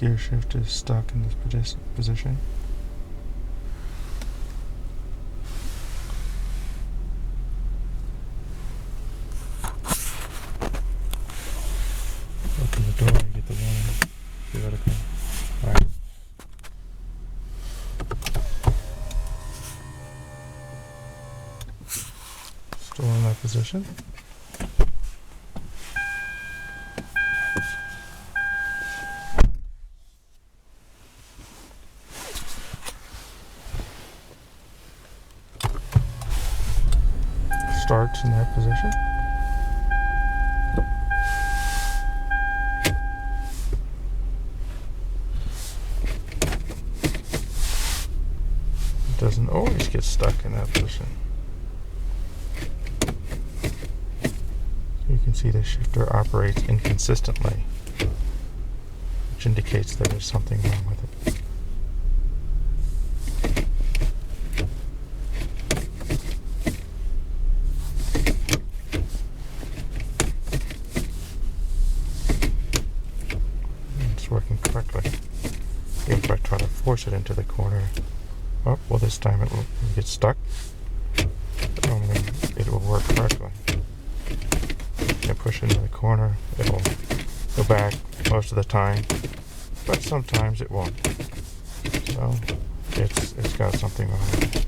gear shift is stuck in this position. Open the door and get the warning. Theoretical. Alright. Still in that position. Starts in that position. It doesn't always get stuck in that position. You can see the shifter operates inconsistently, which indicates there is something wrong with it. Working correctly. If I try to force it into the corner, oh, well, this time it will get stuck. Normally it will work correctly. I push it into the corner, it will go back most of the time, but sometimes it won't. So it's got something wrong with it.